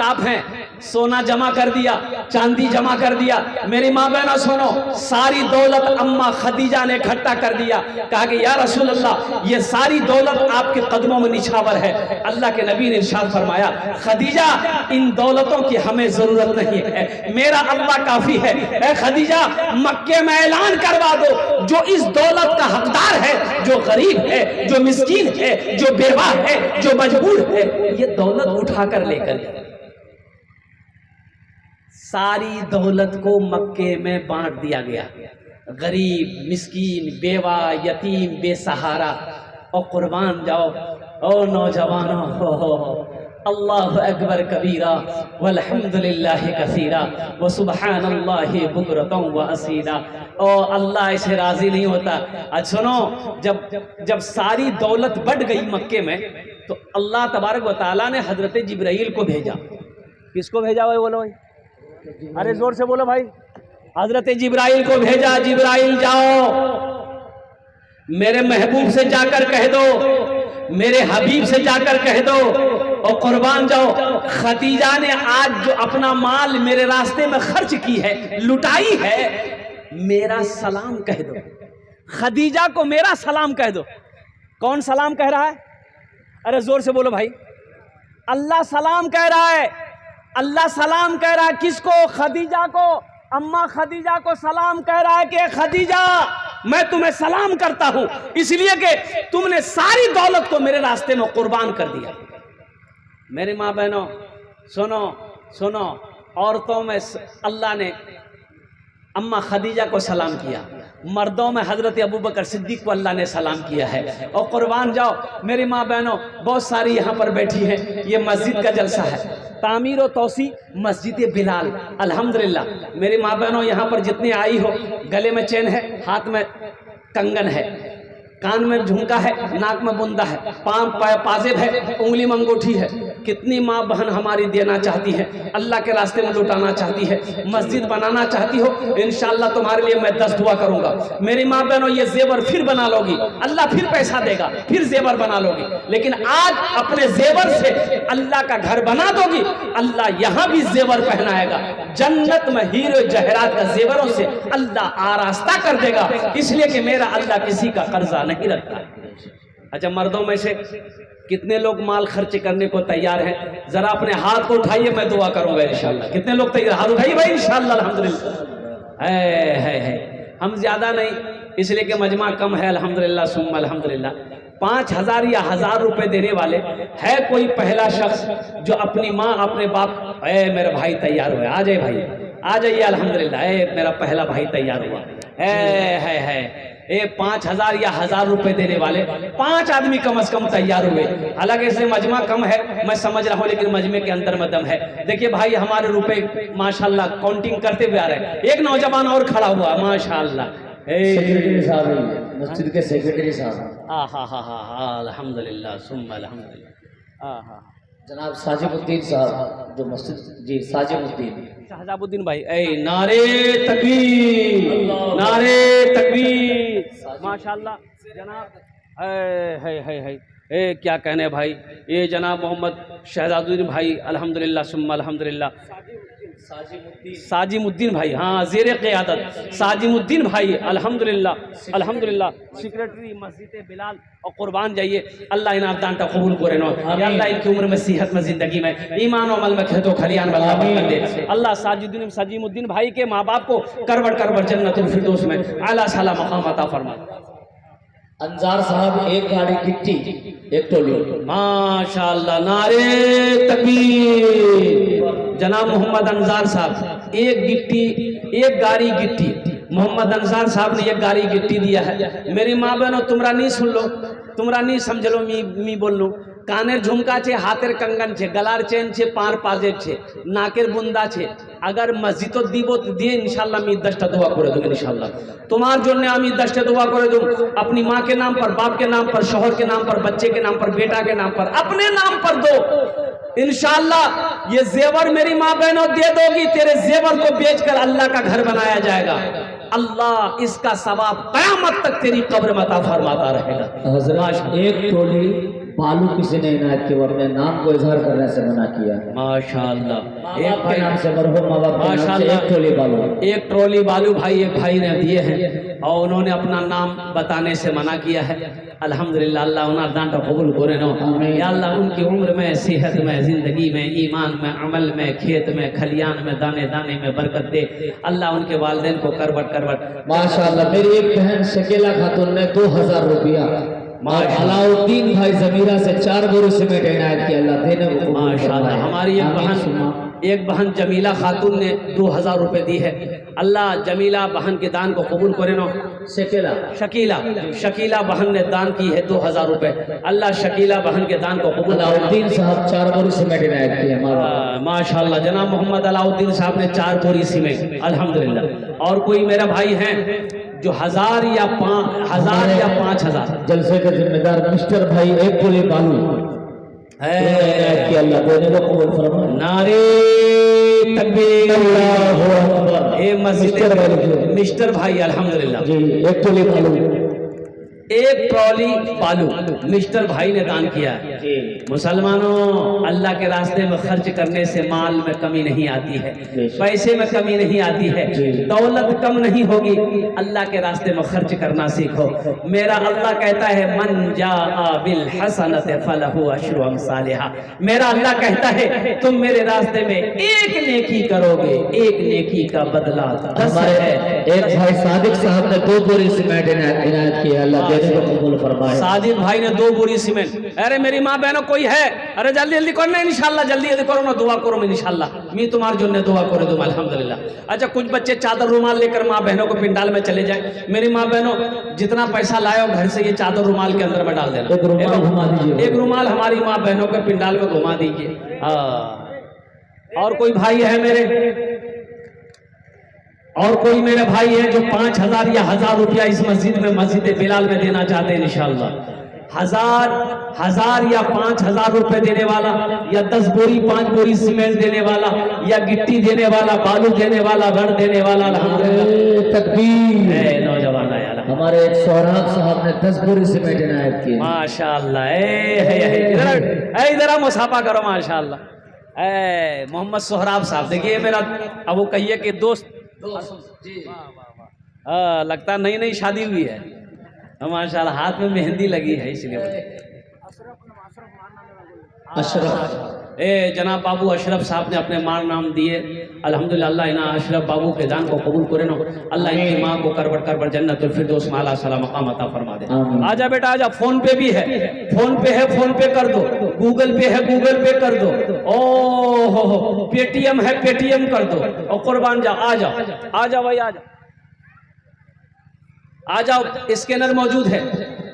आप हैं, सोना जमा कर दिया, चांदी जमा कर दिया। मेरी माँ बहना सुनो, सारी दौलत अम्मा खदीजा ने इकट्ठा कर दिया। कहा कि या रसूल अल्लाह, ये सारी दौलत आपके कदमों में निछावर है। अल्लाह के नबी ने इरशाद फरमाया, खदीजा इन दौलतों की हमें जरूरत नहीं है, मेरा अल्लाह काफी है। ए खदीजा, मक्के में ऐलान करवा दो, जो इस दौलत का हकदार है, जो गरीब है, जो मिस्कीन है, जो बेवा है, जो मजबूर है, ये दौलत उठाकर लेकर सारी दौलत को मक्के में बांट दिया गया। गरीब, मिस्कीन, बेवा, यतीम, बेसहारा। और कुर्बान जाओ ओ नौजवानों, हो अल्लाहु अकबर कबीरा वल्हम्दुलिल्लाहि कसीरा व सुब्हानल्लाहि बुकरतम व असीला। और अल्लाह इसे राजी नहीं होता। अच्छा सुनो, जब सारी दौलत बढ़ गई मक्के में, तो अल्लाह तबारक व तआला ने हजरत जिब्राइल को भेजा। किसको भेजा भाई? बोलो भाई, अरे जोर से बोलो भाई। हजरत जिब्राइल को भेजा। जिब्राइल जाओ, मेरे महबूब से जाकर कह दो, मेरे हबीब से जाकर कह दो, और कुर्बान जाओ, खदीजा ने आज जो अपना माल मेरे रास्ते में खर्च की है, लुटाई है, मेरा सलाम कह दो। खदीजा को मेरा सलाम कह दो। कौन सलाम कह रहा है? अरे जोर से बोलो भाई। अल्लाह सलाम कह रहा है। अल्लाह सलाम कह रहा है किसको? खदीजा को। अम्मा खदीजा को सलाम कह रहा है कि खदीजा, मैं तुम्हें सलाम करता हूं, इसलिए कि तुमने सारी दौलत को मेरे रास्ते में कुर्बान कर दिया। मेरी माँ बहनों सुनो, औरतों में अल्लाह ने अम्मा खदीजा को सलाम किया, मर्दों में हजरत अबू बकर सिद्दीक को अल्लाह ने सलाम किया है। और कुर्बान जाओ मेरी माँ बहनों, बहुत सारी यहाँ पर बैठी हैं, ये मस्जिद का जलसा है, तामीर व तौसी मस्जिद बिलाल। अल्हम्दुलिल्लाह मेरी माँ बहनों, यहाँ पर जितनी आई हो, गले में चेन है, हाथ में कंगन है, कान में झुमका है, नाक में बुंदा है, पाँव पाजेब है, उंगली में अंगूठी है। कितनी माँ बहन हमारी देना चाहती है, अल्लाह के रास्ते में लुटाना चाहती है, मस्जिद बनाना चाहती हो, इंशाअल्लाह तुम्हारे लिए मैं 10 दुआ करूंगा। मेरी माँ बहनों, ये जेवर फिर बना लोगी, अल्लाह फिर पैसा देगा, फिर जेवर बना लोगी। लेकिन आज अपने जेवर से अल्लाह का घर बना दोगी, अल्लाह यहाँ भी जेवर पहनाएगा। जन्नत में हीरो जहरात का जेवरों से अल्लाह आरास्ता कर देगा, इसलिए कि मेरा अल्लाह किसी का कर्जा नहीं रखता। अच्छा, मर्दों में से कितने लोग माल खर्च करने को तैयार हैं? जरा अपने हाथ को उठाइए, मैं दुआ करूंगा इंशाल्लाह। कितने लोग तैयार? हाथ उठाइए भाई इंशाल्लाह। अल्हम्दुलिल्लाह है। हम ज्यादा नहीं, इसलिए कि मजमा कम है। अल्हम्दुलिल्लाह सुम्मा अल्हम्दुलिल्लाह। 5,000 या 1,000 रुपए देने वाले है कोई पहला शख्स जो अपनी माँ अपने बाप, ए मेरा भाई तैयार हुआ, आ जाए भाई, आ जाइए अल्हम्दुलिल्लाह, ए मेरा पहला भाई तैयार हुआ है। 5,000 या 1,000 रुपए देने वाले 5 आदमी कम से कम तैयार हुए। हालांकि इसमें मजमा कम है, मैं समझ रहा हूँ, लेकिन मजमे के अंदर में दम है। देखिए भाई हमारे रुपए माशाल्लाह काउंटिंग करते हुए आ रहे हैं। एक नौजवान और खड़ा हुआ माशाल्लाह, सेक्रेटरी साहब, मस्जिद के सेक्रेटरी साहब, हा अल्हम्दुलिल्लाह सुम्मा अल्हम्दुलिल्लाह, जनाब साजिबुद्दीन साहब जो मस्जिद, जी साजिबुद्दीन, शहजाबुद्दीन भाई, नारे तकबीर, नारे तकबीर, माशाल्लाह जनाब, है क्या कहने भाई, ये जनाब मोहम्मद शहजाबुद्दीन भाई अल्हम्दुलिल्लाह सुम्मा अल्हम्दुलिल्लाह, साजिमुद्दीन भाई, हाँ ज़ेरे क़ियादत साजिमुद्दीन भाई अल्हम्दुलिल्लाह अल्हम्दुलिल्लाह, सेक्रेटरी मस्जिद बिलाल, और कुर्बान जाइए। अल्लाह इन दान का कबूल करे नो, या अल्लाह इनकी उम्र में सेहत में ज़िंदगी में ईमान और अमल में खेतो खलियान वाला बरकत दे। अल्लाह साजिमुद्दीन भाई के माँ बाप को करवट करवट जन्नतुल फिरदौस में आला साला मकाम अता फरमा। अंजार साहब एक गाड़ी गिट्टी एक टोली, माशाल्लाह नारे तकबीर, जनाब मोहम्मद अंजार साहब एक गिट्टी, एक गाड़ी गिट्टी, मोहम्मद अंसार साहब ने एक गाड़ी गिट्टी दिया है। मेरी माँ बहनों तुमरा नहीं सुन लो, तुमरा नहीं समझ लो, मी बोल लूँ, कानेर झुमका छे, हाथेर कंगन छे, गलार चेन छे, पार पाजेब छे, नाकेर बुंदा छे, अगर मस्जिदो दीबो दिए इंशाल्लाह मी 10टा दुआ करे दूँ इंशाल्लाह, तुम्हार जोन्ने आमी 10टा दुआ करे दूँ, अपनी माँ के नाम पर, बाप के नाम पर, शोहर के नाम पर, बच्चे के नाम पर, बेटा के नाम पर, अपने नाम पर दो इंशाल्लाह। ये जेवर मेरी माँ बहनों दे दोगी, तेरे जेवर को बेचकर अल्लाह का घर बनाया जाएगा, अल्लाह इसका सवाब कयामत तक तेरी कब्र में अता फरमाता रहेगा। हज़रत एक टोली बालू किसी ने इनायत के अपने नाम को इजहार करने से मना किया, माशाल्लाह, एक के नाम से मरहूम माँ बाप के नाम से एक टोली बालू, एक ट्रॉली बालू भाई एक भाई ने दिए हैं और उन्होंने अपना नाम बताने से मना किया है। अल्हम्दुलिल्लाह अल्लाह उन्हें दान कबूल करे नो, या अल्लाह उनकी उम्र में, सेहत में, जिंदगी में, ईमान में, अमल में, खेत में, खलियान में, दाने दाने में बरकत दे। अल्लाह उनके वालिदैन को करवट करवट। माशाल्लाह मेरी एक बहन शकीला खातून ने 2000 रुपया, अलाउद्दीन भाई जमीरा से 4 बोरी सीमेंट इनायत किया, अल्लाह देने को माशाल्लाह। हमारी एक बहन जमीला खातून ने 2000 रुपए दी है, अल्लाह जमीला बहन के दान को कबूल करे नो। शकीला बहन ने दान की है 2000 रुपए, अल्लाह शकीला बहन के दान को कबूल। अलाउद्दीन साहब 4 बोरी सीमेंट इनायत किया, माशाल्लाह जनाब मोहम्मद अलाउद्दीन साहब ने 4 बोरी सीमेंट अल्हम्दुलिल्लाह। और कोई मेरा भाई है जो 1000 या 5000 जलसे के जिम्मेदार मिस्टर भाई एक बोली बालू है कि अल्लाह देने को कबूल फरमाए। नारे तकबीर, ए मस्जिद मिस्टर भाई अल्हम्दुलिल्लाह जी एक टोली बालू, एक ट्रॉली बालू मिस्टर भाई ने दान किया है। मुसलमानों अल्लाह के रास्ते में खर्च करने से माल में कमी नहीं आती है, पैसे में कमी नहीं आती है, दौलत कम नहीं होगी। अल्लाह के रास्ते में खर्च करना सीखो। मेरा अल्लाह कहता है मन जाअ बिल हसनति फलहु अशरु अमसालिहा। मेरा अल्लाह कहता है तुम मेरे रास्ते में एक नेकी करोगे, एक नेकी का बदला 10 है। एक भाई सादिक साहब ने 2 बोरी सीमेंट इनायत किया, अल्लाह देने को कबूल फरमाए। सादिक भाई ने 2 बोरी सीमेंट। अरे मेरी माँ बहनों कोई है, अरे जल्दी जल्दी करो ना इंशाल्लाह, जल्दी जल्दी करो ना, दुआ करो इंशाल्लाह, मैं तुम्हारे जो ने दुआ करे दूँ अल्हम्दुलिल्लाह। अच्छा कुछ बच्चे चादर रुमाल लेकर माँ बहनों को पिंडाल में चले जाए। मेरी माँ बहनों जितना पैसा लाए हो घर से ये चादर रुमाल के अंदर में डाल देना, एक रुमाल घुमा दीजिए, एक रुमाल हमारी माँ बहनों के पिंडाल में घुमा दीजिए। और कोई भाई है मेरे, और कोई मेरे भाई है जो 5000 या 1000 रुपया इस मस्जिद में, मस्जिद बिलाल में देना चाहते हैं इंशाल्लाह। 1000 या 5000 रुपए देने वाला, या 10 बोरी 5 बोरी सीमेंट देने वाला, या गिट्टी देने वाला, बालू देने वाला, रड देने वाला, अल्हम्दुलिल्लाह तकबीर है। नौजवान आया हमारे एक सोहराब साहब ने 10 बोरी सीमेंट इनायत की, माशाल्लाह। इधर मुसाफा करो माशाल्लाह। मोहम्मद सोहराब साहब देखिए मेरा, अब वो कहिए कि दोस्त लगता नई नई शादी हुई है माशाल्लाह, हाथ में मेहंदी लगी है इसलिए। अशरफ ए जनाब बाबू अशरफ साहब ने अपने मार नाम दिए। अल्हम्दुलिल्लाह अल्लाह इना अशरफ बाबू के दान को कबूल करे नो। अल्लाह इनकी माँ को करबट जन्नतुल फिरदौस में आला सलाम मकाम अता फरमा दे। आजा बेटा आजा, फोन पे भी है, फोन पे है, फोन पे कर दो, गूगल पे है, गूगल पे कर दो, ओ हो पेटीएम है, पेटीएम कर दो। और कुर्बान जा, आ जाओ आ जाओ भाई, आ जाओ आ जाओ, स्कैनर मौजूद है।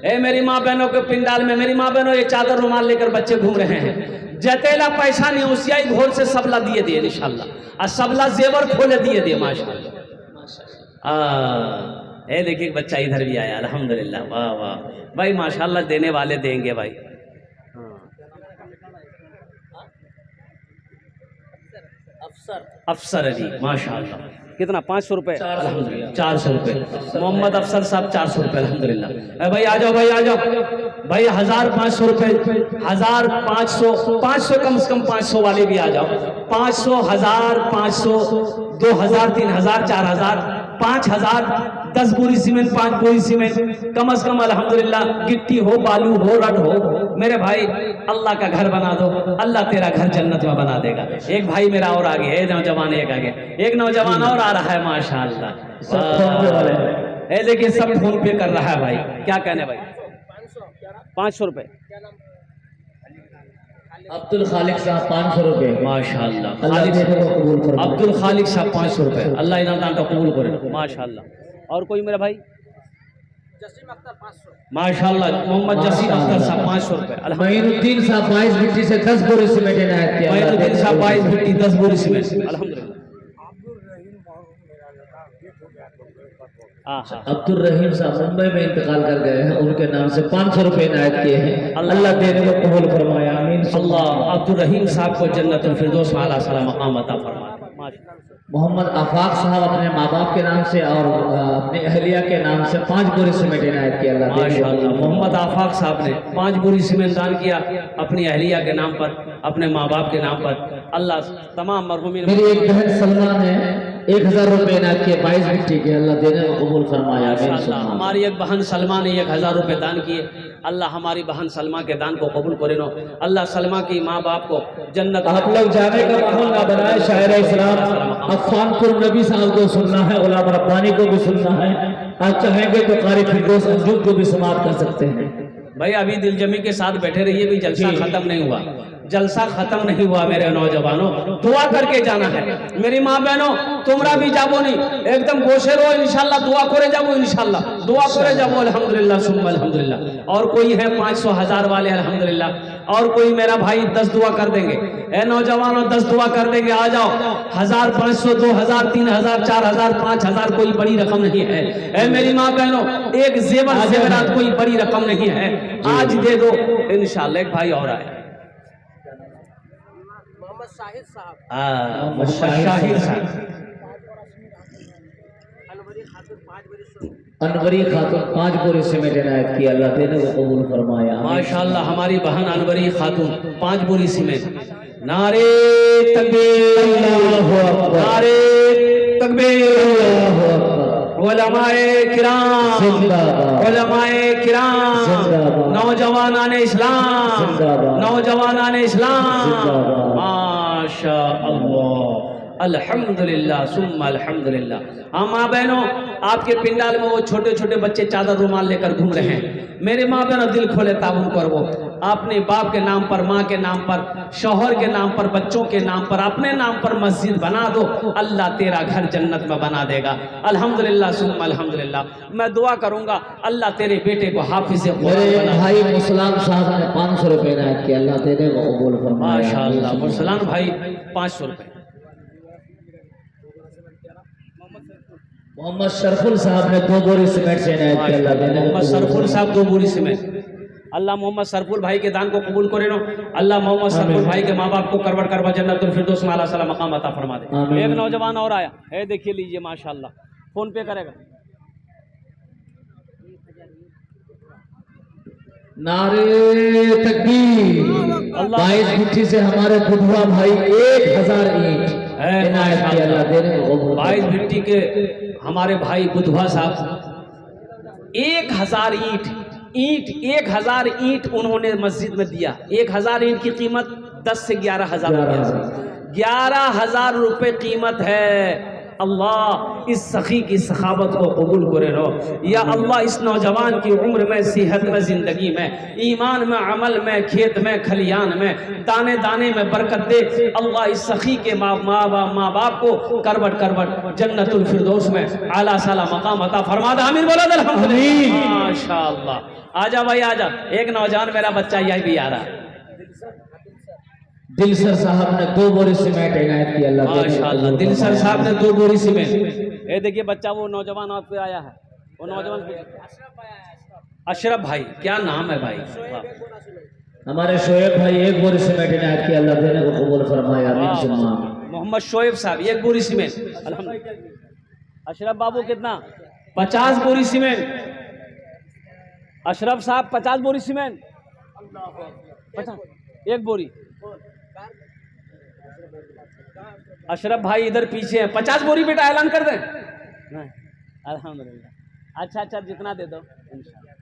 ए मेरी माँ बहनों के पिंडाल में, मेरी माँ बहनों ये चादर रुमाल लेकर बच्चे घूम रहे हैं। जतेला पैसा नहीं उसियाई घोर से सबला दिए दिए इंशाल्लाह, और सबला जेवर खोले दिए दिए माशाल्लाह। ए देखिए बच्चा इधर भी आया, अल्हम्दुलिल्लाह, वाह वाह भाई माशाल्लाह, देने वाले देंगे भाई। अफसर अली माशाल्लाह, कितना 500 रुपये, 400 रुपये। मोहम्मद अफसर साहब 400 रुपये, अल्हम्दुलिल्लाह। भाई आ जाओ भाई, आ जाओ भाई, 1500 रुपये, 1500, 500 कम से कम 500 वाले भी आ जाओ। 500, 1000, 500, 2000, 3000, 4000, 5000, 10 बोरी सीमेंट, 5 बोरी सीमेंट कम से कम, अल्हम्दुलिल्लाह। गिट्टी हो, बालू हो, रड हो, मेरे भाई अल्लाह का घर बना दो, अल्लाह तेरा घर जन्नत में बना देगा। एक भाई मेरा और आगे है, नौजवान एक आगे, एक नौजवान और आ रहा है माशाल्लाह। ए देखिए सब फोन पे कर रहा है भाई, क्या कहने भाई, 500 रुपये। अब्दुल खालिक साहब 500 रुपये माशाल्लाह, कबूल अब्दुल खालिक साहब 500 रुपये, अल्लाह इनाम का कबूल करे माशाल्लाह। और कोई मेरा भाई माशाल्लाह, मोहम्मद जसीम अख्तर साहब 500 रुपये। मईनुद्दीन साहब 22 भिट्टी से 10 बोरी सीमेंट इनायत किया। मईनुद्दीन साहब 22 भिट्टी 10 बोरी सीमेंट, अल्हम्दुलिल्लाह। अब्दुल रहीम साहब मुंबई में इंतकाल कर गए हैं, उनके नाम से 500 रुपये इनायत किए हैं, अल्लाह देने को कबूल फरमाया, आमीन। अल्लाह अब्दुल रहीम साहब को जन्नतुल फिरदौस में आला सलाम मकाम अता फरमाए। मोहम्मद आफाक साहब अपने माँ बाप के नाम से और अपनी अहलिया के नाम से 5 बोरी सीमेंट इनायत किया, अल्लाह माशाल्लाह। मोहम्मद आफाक साहब ने 5 बोरी सीमेंट दान किया अपनी अहलिया के नाम पर, अपने माँ बाप के नाम पर। अल्लाह तमाम मरहूमीन। मेरी एक बहन सलमा ने 1000 रुपये इनायत किए 22 भिट्टी के, अल्लाह देने को कबूल फरमाया। हमारी एक बहन सलमा ने 1000 रुपये दान किए, अल्लाह हमारी बहन सलमा के दान को कबूल करे नो। अल्लाह सलमा की माँ बाप को जन्नत। आप लोग जाने का माहौल ना बनाए, शायर इस्लाम अफानपुर नबी साहब को सुनना है, उलामा रब्बानी को भी सुनना है, आप चाहेंगे तो कारी फिरदौस अंजुम को भी समाप्त कर सकते हैं। भाई अभी दिलजमी के साथ बैठे रहिए, भी जलसा खत्म नहीं हुआ, जलसा खत्म नहीं हुआ मेरे नौजवानों, दुआ करके जाना है। मेरी माँ बहनों तुमरा भी जाबो नहीं, एकदम गोशे रो इंशाल्लाह, दुआ करे जाबो इंशाल्लाह, दुआ करे जाबो अल्हम्दुलिल्लाह सुम्मा अल्हम्दुलिल्लाह। और कोई है 500 1000 वाले अल्हम्दुलिल्लाह, और कोई मेरा भाई 10 दुआ कर देंगे। ए नौजवानों 10 दुआ कर देंगे, आ जाओ। 1000, 500, 2000, 3000, 4000, 5000 कोई बड़ी रकम नहीं है। ए मेरी माँ बहनों एक जेवरात कोई बड़ी रकम नहीं है, आज दे दो इंशाल्लाह। एक भाई और आए, शाहिद साहब, अनवरी खातून 5 बोरी सीमेंट इनायत की, अल्लाह देने को कबूल फरमाया माशाल्लाह। हमारी बहन अनवरी खातून 5 बोरी सीमेंट। नारे तकबीर, अल्लाहु अकबर, नारे तकबीर। उलमाए किराम जिंदाबाद, उलमाए किराम जिंदाबाद, नौजवानाने इस्लाम, नौजवानाने इस्लाम, माशा अल्लाह, अल्हम्दुलिल्लाह सुम्मा अल्हम्दुलिल्लाह। हाँ माँ बहनों, आपके पिंडाल में वो छोटे छोटे बच्चे चादर रुमाल लेकर घूम रहे हैं। मेरे माँ बहनों दिल खोले ताबुन कर, वो अपने बाप के नाम पर, माँ के नाम पर, शौहर के नाम पर, बच्चों के नाम पर, अपने नाम पर मस्जिद बना दो, अल्लाह तेरा घर जन्नत में बना देगा। अल्हम्दुलिल्लाह सुम्मा अल्हम्दुलिल्लाह। मैं दुआ करूंगा अल्लाह तेरे बेटे को हाफिज़ मेरे भाई मुसलाम साहब ने 500 रुपये इनायत किया, अल्लाह देने को कबूल फरमाए माशाअल्लाह। मुसलाम भाई 500 रुपये। मोहम्मद शरफुल साहब ने 2 बोरी सीमेंट से इनायत किया, अल्लाह देने को। मोहम्मद शरफुल साहब 2 बोरी सीमेंट, अल्लाह मोहम्मद सरफुल भाई के दान को कबूल करे नो। अल्लाह मोहम्मद सरफुल भाई के माँ बाप को करवट करवा जन्नतुल फिरदौस में आला सलाम मकाम अता फरमा दे। एक नौजवान और आया है, देखिए लीजिए माशाल्लाह, फोन पे करेगा। नारे तकबीर। 22 भिट्टी से हमारे बुधवा भाई 1000 ईंट इनायत किया, अल्लाह देने को कबूल। 22 भिट्टी के हमारे भाई बुधवा साहब 1000 ईंट ईंट 1000 ईंट उन्होंने मस्जिद में दिया। 1000 ईंट की कीमत 10 से 11,000 रुपये, 11,000 रुपये कीमत है। अल्लाह इस सखी की सखावत को कबूल करे रहो। या अल्लाह इस नौजवान की उम्र में, सेहत में, ज़िंदगी में, ईमान में, अमल में, खेत में, खलियान में, दाने दाने में बरकत दे। अल्लाह इस सखी के माँ बाप को करवट करवट जन्नतुल फिरदौस में आला साला मकाम अता फरमा दे। आमीन बोला अल्हम्दुलिल्लाह। माशाअल्लाह। आजा भाई आजा। एक नौजवान मेरा बच्चा यही भी आ रहा है। दिलसर साहब ने 2 बोरी सीमेंट इनायत की। अल्लाह माशाअल्लाह। दिलसर साहब ने 2 बोरी सीमेंट। ये देखिए बच्चा, वो नौजवान आपके आया है, वो नौजवान अशरफ भाई। क्या नाम है भाई? हमारे शोएब भाई 1 बोरी सीमेंट इनायत की। अल्लाह देने को कबूल फरमाया। मोहम्मद शोएब साहब 1 बोरी सीमेंट। अल्हम्दुलिल्लाह। अशरफ बाबू कितना? 50 बोरी सीमेंट। अशरफ साहब 50 बोरी सीमेंट। 1 बोरी। अशरफ भाई इधर पीछे हैं। 50 बोरी बेटा ऐलान कर दें। अल्हम्दुलिल्लाह। अच्छा जितना दे दो इंशाल्लाह।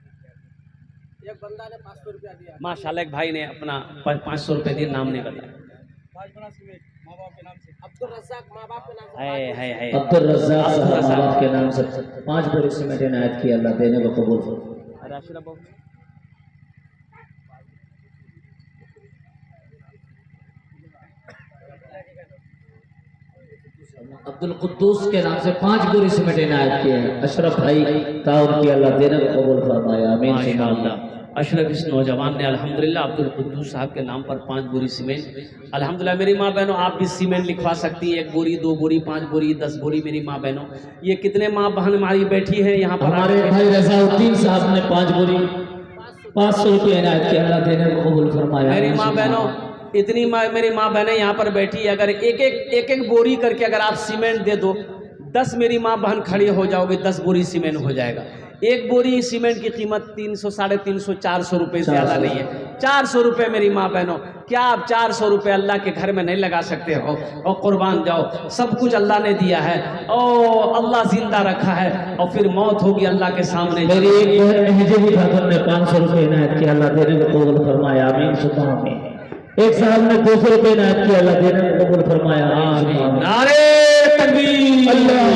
एक बंदा ने 500 रुपया दिया माशाल्लाह। एक भाई ने अपना 500 रुपये दिए, नाम नहीं बताया। अब्दुल रज़्ज़ाक माँ बाप के नाम से 5 बोरी सीमेंट इनायत की। अल्लाह देने को कबूल फरमाए। अरे अशरफ बाबू अब्दुल कुद्दूस के नाम से 5 बोरी सीमेंट इनायत किए हैं। अशरफ भाई ताउन की। अल्लाह देने को कबूल फरमाया। आमीन सुभान। अशरफ इस नौजवान ने अल्हम्दुलिल्लाह अब्दुल कुद्दूस साहब के नाम पर 5 बोरी सीमेंट। अल्हम्दुलिल्लाह। मेरी माँ बहनों, आप भी सीमेंट लिखवा सकती है। 1 बोरी, 2 बोरी, 5 बोरी, 10 बोरी। मेरी माँ बहनों, ये कितने माँ बहन हमारी बैठी है यहाँ पर? हमारे भाई रज़ाउद्दीन साहब ने 5 बोरी 500 रुपये इनायत किए। अल्लाह देने को कबूल फरमाया। मेरी माँ बहनों, इतनी मेरी माँ बहनें यहाँ पर बैठी है। अगर एक बोरी करके अगर आप सीमेंट दे दो, 10 मेरी माँ बहन खड़ी हो जाओगे, 10 बोरी सीमेंट हो जाएगा। 1 बोरी सीमेंट की कीमत 300, 350, 400 रुपये से ज़्यादा नहीं है। 400 रुपये मेरी माँ बहनों। क्या आप 400 रुपये अल्लाह के घर में नहीं लगा सकते हो? और कुर्बान जाओ। सब कुछ अल्लाह ने दिया है और अल्लाह जिंदा रखा है, और फिर मौत होगी अल्लाह के सामने। मेरी एक बहन महजबी खातून ने 500 रुपये इनायत किया। अल्लाह देने को कबूल फरमाया। आमीन सुभान आमीन। एक साहब ने 200 रुपये इनायत किया। अल्लाह देने को कबूल फरमाया। नारे तकबीर। अल्लाह